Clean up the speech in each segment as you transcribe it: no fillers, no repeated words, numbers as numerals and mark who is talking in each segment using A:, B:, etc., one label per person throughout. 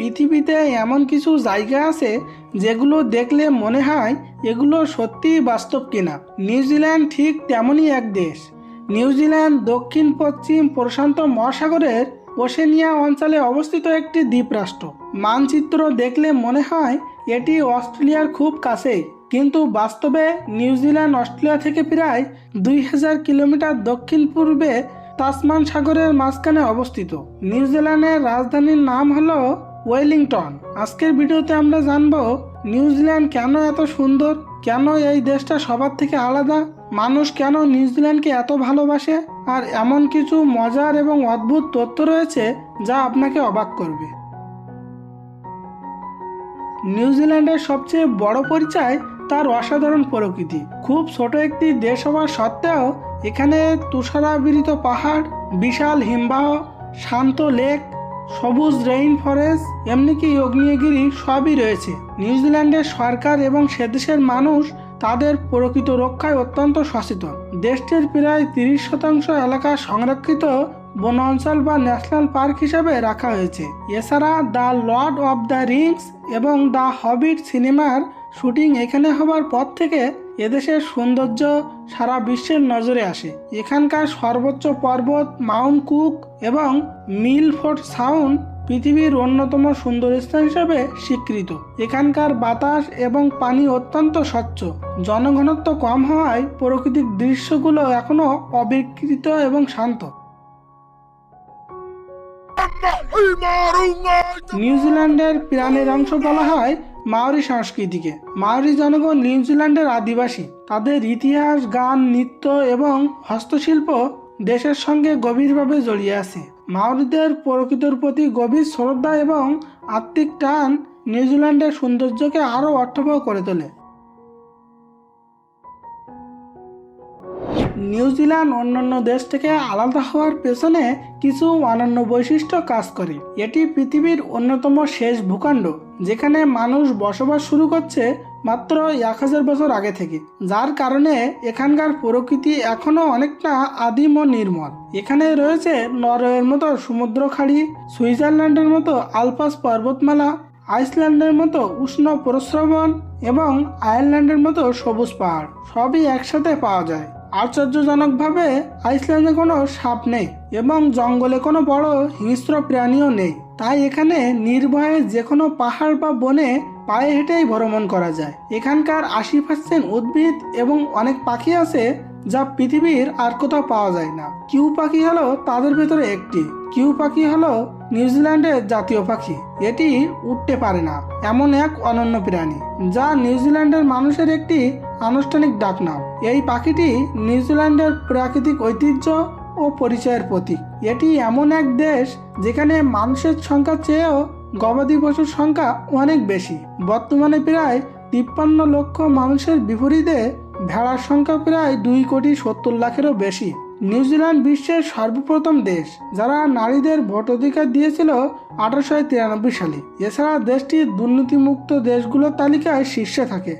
A: পৃথিবীতে এমন কিছু জায়গা আছে যেগুলো দেখলে মনে হয় এগুলো সত্যিই বাস্তব কিনা। নিউজিল্যান্ড ঠিক তেমনই এক দেশ। নিউজিল্যান্ড দক্ষিণ পশ্চিম প্রশান্ত মহাসাগরের ওশেনিয়া অঞ্চলে অবস্থিত একটি দ্বীপরাষ্ট্র। মানচিত্র দেখলে মনে হয় এটি অস্ট্রেলিয়ার খুব কাছেই, কিন্তু বাস্তবে নিউজিল্যান্ড অস্ট্রেলিয়া থেকে প্রায় 2000 কিলোমিটার দক্ষিণ পূর্বে তাসমান সাগরের মাঝখানে অবস্থিত। নিউজিল্যান্ডের রাজধানীর নাম হলো ওয়েলিংটন। আজকের ভিডিওতে আমরা জানবো নিউজিল্যান্ড কেন এত সুন্দর, কেন এই দেশটা সবার থেকে আলাদা, মানুষ কেন নিউজিল্যান্ডকে এত ভালোবাসে, আর এমন কিছু মজার এবং অদ্ভুত তথ্য রয়েছে যা আপনাকে অবাক করবে। নিউজিল্যান্ডের সবচেয়ে বড় পরিচয় তার অসাধারণ প্রকৃতি। খুব ছোট একটি দেশ হওয়া সত্ত্বেও এখানে তুষারাবৃত পাহাড়, বিশাল হিমবাহ, শান্ত লেক, সবুজ রেইন ফরেস্ট, এমনকি আগ্নেয়গিরি সবই রয়েছে। নিউজিল্যান্ডের সরকার এবং সে দেশের মানুষ তাদের প্রকৃত রক্ষায় অত্যন্ত সচেতন। দেশটির প্রায় 30% এলাকা সংরক্ষিত বন অঞ্চল বা ন্যাশনাল পার্ক হিসাবে রাখা হয়েছে। এছাড়া the Lord of the Rings এবং দ্য হবিট সিনেমার শুটিং এখানে হবার পর থেকে এদেশের সৌন্দর্য সারা বিশ্বের নজরে আসে। এখানকার সর্বোচ্চ পর্বত মাউন্ট কুক এবং মিলফোর্ড সাউন্ড পৃথিবীর অন্যতম সুন্দর স্থান হিসেবে স্বীকৃত। এখানকার বাতাস এবং পানি অত্যন্ত স্বচ্ছ। জনঘনত্ব কম হওয়ায় প্রাকৃতিক দৃশ্যগুলো এখনো অবিকৃত এবং শান্ত। নিউজিল্যান্ডের প্রাণের অংশ বলা হয় মাওরি সংস্কৃতিকে। মাওরি জনগণ নিউজিল্যান্ডের আদিবাসী। তাদের ইতিহাস, গান, নৃত্য এবং হস্তশিল্প দেশের সঙ্গে গভীরভাবে জড়িয়ে আছে। মাওরিদের প্রকৃতির প্রতি গভীর শ্রদ্ধা এবং আত্মিক টান নিউজিল্যান্ডের সৌন্দর্যকে আরও অর্থবহ করে তোলে। নিউজিল্যান্ড অন্যান্য দেশ থেকে আলাদা হওয়ার পেছনে কিছু অনন্য বৈশিষ্ট্য কাজ করে। এটি পৃথিবীর অন্যতম শেষ ভূখণ্ড যেখানে মানুষ বসবাস শুরু করছে মাত্র 1000 বছর আগে থেকে, যার কারণে এখানকার প্রকৃতি এখনো অনেকটা আদিম ও নির্মল। এখানে রয়েছে নরওয়ের মতো সমুদ্র খাড়ি, সুইজারল্যান্ডের মতো আলপাস পর্বতমালা, আইসল্যান্ডের মতো উষ্ণ প্রস্রবণ এবং আয়ারল্যান্ডের মতো সবুজ পাহাড় সবই একসাথে পাওয়া যায়। আশ্চর্যজনকভাবে আইসল্যান্ডে কোনো সাপ নেই এবং জঙ্গলে কোনো বড় হিংস্র প্রাণীও নেই। তাই এখানে নির্ভয়ে যে কোনো পাহাড় বা বনে পায়ে হেঁটেই ভ্রমণ করা যায়। এখানকার 80% উদ্ভিদ এবং অনেক পাখি আছে যা পৃথিবীর আর কোথাও পাওয়া যায় না। কিউ পাখি হলো তাদের ভেতরে একটি। কিউ পাখি হলো নিউজিল্যান্ডের জাতীয় পাখি। এটি উড়তে পারে না এমন এক অনন্য প্রাণী, যা নিউজিল্যান্ডের মানুষের একটি আনুষ্ঠানিক ডাকনাম। এই পাখিটি নিউজিল্যান্ডের প্রাকৃতিক ঐতিহ্য ও পরিচয়ের প্রতীক। এটি এমন এক দেশ যেখানে মানুষের সংখ্যার চেয়েও গবাদি পশুর সংখ্যা অনেক বেশি। বর্তমানে প্রায় 53 লক্ষ মানুষের বিপরীতে ভেড়ার সংখ্যা প্রায় 2,70,00,000-এরও বেশি। নিউজিল্যান্ড বিশ্বের সর্বপ্রথম দেশ যারা নারীদের ভোটাধিকার দিয়েছিল 1893 সালে। এছাড়া দেশটি দুর্নীতিমুক্ত দেশগুলোর তালিকায় শীর্ষে থাকে।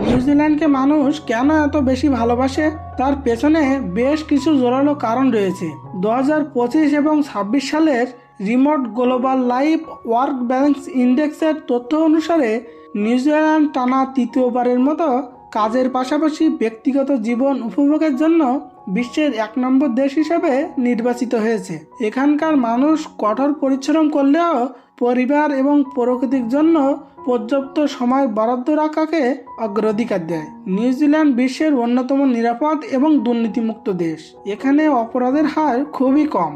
A: নিউজিল্যান্ডকে মানুষ কেন এত বেশি ভালোবাসে তার পেছনে বেশ কিছু জোরালো কারণ রয়েছে। 2025 এবং 26 সালের remote global life work balance ইন্ডেক্সের তথ্য অনুসারে নিউজিল্যান্ড টানা তৃতীয়বারের মতো কাজের পাশাপাশি ব্যক্তিগত জীবন উপভোগের জন্য বিশ্বের 1 নম্বর দেশ হিসেবে নির্বাচিত হয়েছে। এখানকার মানুষ কঠোর পরিশ্রম করলেও পরিবার এবং প্রকৃতির জন্য পর্যাপ্ত সময় বরাদ্দ রাখাকে অগ্রাধিকার দেয়। নিউজিল্যান্ড বিশ্বের অন্যতম নিরাপদ এবং দুর্নীতিমুক্ত দেশ। এখানে অপরাধের হার খুবই কম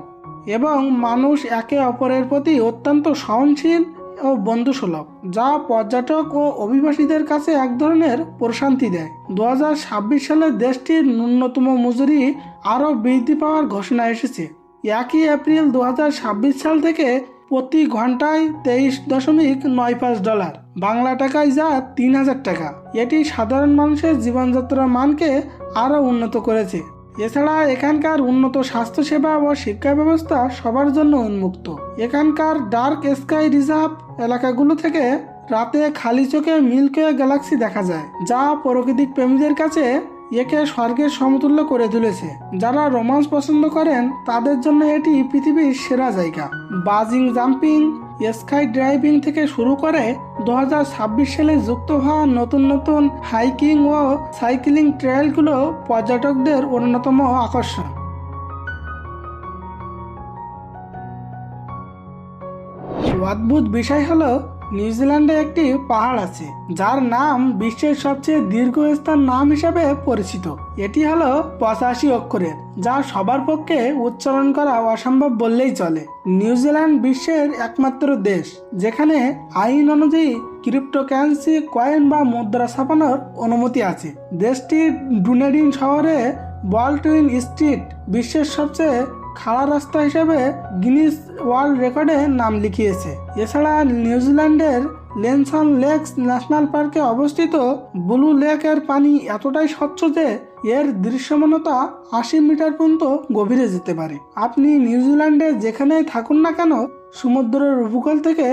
A: এবং মানুষ একে অপরের প্রতি অত্যন্ত সহনশীল ও বন্ধুসুলভ, যা পর্যটক ও অভিবাসীদের কাছে এক ধরনের প্রশান্তি দেয়। 2026 সালে দেশটির ন্যূনতম মজুরি আরও বৃদ্ধি পাওয়ার ঘোষণা এসেছে। 1 এপ্রিল 2026 সাল থেকে প্রতি ঘন্টায় $23.95, বাংলা টাকায় যা 3000 টাকা। এটি সাধারণ মানুষের জীবনযাত্রার মানকে আরও উন্নত করেছে। এছাড়া এখানকার উন্নত স্বাস্থ্যসেবা ও শিক্ষা ব্যবস্থা সবার জন্য উন্মুক্ত। এখানকার ডার্ক স্কাই রিজার্ভ এলাকাগুলো থেকে রাতে খালি চোখে মিল্কি ওয়ে গ্যালাক্সি দেখা যায়, যা প্রাকৃতিক প্রেমীদের কাছে একে স্বর্গের সমতুল্য করে তুলেছে। যারা রোমান্স পছন্দ করেন তাদের জন্য এটি পৃথিবীর সেরা জায়গা। বাজিং জাম্পিং, স্কাই ড্রাইভিং থেকে শুরু করে 2026 সালে যুক্ত হওয়া নতুন নতুন হাইকিং ও সাইক্লিং ট্রেলগুলো পর্যটকদের অন্যতম আকর্ষণ। অদ্ভুত বিষয় হলো নিউজিল্যান্ডে একটি পাহাড় আছে যার নাম বিশ্বের সবচেয়ে দীর্ঘস্থান নাম হিসেবে পরিচিত। এটি হলো 85 অক্ষরের, যা সবার পক্ষে উচ্চারণ করা অসম্ভব বললেই চলে। নিউজিল্যান্ড বিশ্বের একমাত্র দেশ যেখানে আইন অনুযায়ী ক্রিপ্টোকারেন্সি কয়েন বা মুদ্রা ছাপানোর অনুমতি আছে। দেশটির ডুনেডিন শহরে বলটুইন স্ট্রিট বিশ্বের সবচেয়ে খাড়া রাস্তা হিসেবে গিনিস ওয়ার্ল্ড রেকর্ডে নাম লিখিয়েছে। এছাড়া নিউজিল্যান্ডের লেনসন লেকস ন্যাশনাল পার্কে অবস্থিত ব্লু লেকের পানি এতটাই স্বচ্ছ যে এর দৃশ্যমানতা 80 মিটার পর্যন্ত গভীরে যেতে পারে। আপনি নিউজিল্যান্ডে যেখানেই থাকুন না কেন, সমুদ্রের উপকূল থেকে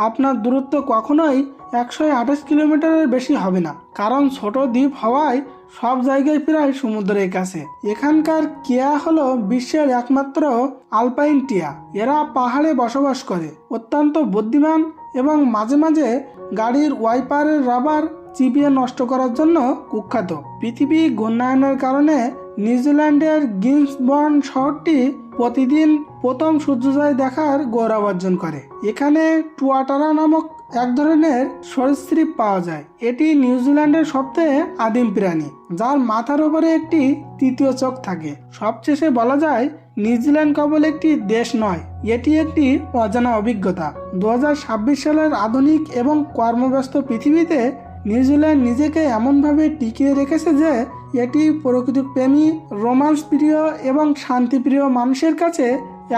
A: আপনার দূরত্ব কখনোই 128 কিলোমিটারের বেশি হবে না, কারণ ছোট দ্বীপ হওয়ায় সব জায়গায় প্রায় সমুদ্রের কাছে। এখানকার কেয়া হলো বিশ্বের একমাত্র আলপাইন টিয়া। এরা পাহাড়ে বসবাস করে, অত্যন্ত বুদ্ধিমান এবং মাঝে মাঝে গাড়ির ওয়াইপারের রাবার চিবিয়ে নষ্ট করার জন্য কুখ্যাত। পৃথিবী ঘূর্ণায়নের কারণে নিউজিল্যান্ডের গিন্সবর্ন শহরটি প্রতিদিন প্রথম সূর্যোদয় দেখার গৌরব অর্জন করে। এখানে টুয়াটারা নামক এক ধরনের সরীসৃপ পাওয়া যায়। এটি নিউজিল্যান্ডের সবচেয়ে আদিম প্রাণী, যার মাথার উপরে একটি তৃতীয় চোখ থাকে। সবশেষে বলা যায় নিউজিল্যান্ড কেবল একটি দেশ নয়, এটি একটি অজানা অভিজ্ঞতা। 2026 সালের আধুনিক এবং কর্মব্যস্ত পৃথিবীতে নিউজিল্যান্ড নিজেকে এমনভাবে টিকিয়ে রেখেছে যে এটি প্রকৃতিপ্রেমী, রোমান্স প্রিয় এবং শান্তিপ্রিয় মানুষের কাছে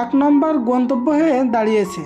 A: এক নম্বর গন্তব্য হয়ে দাঁড়িয়েছে।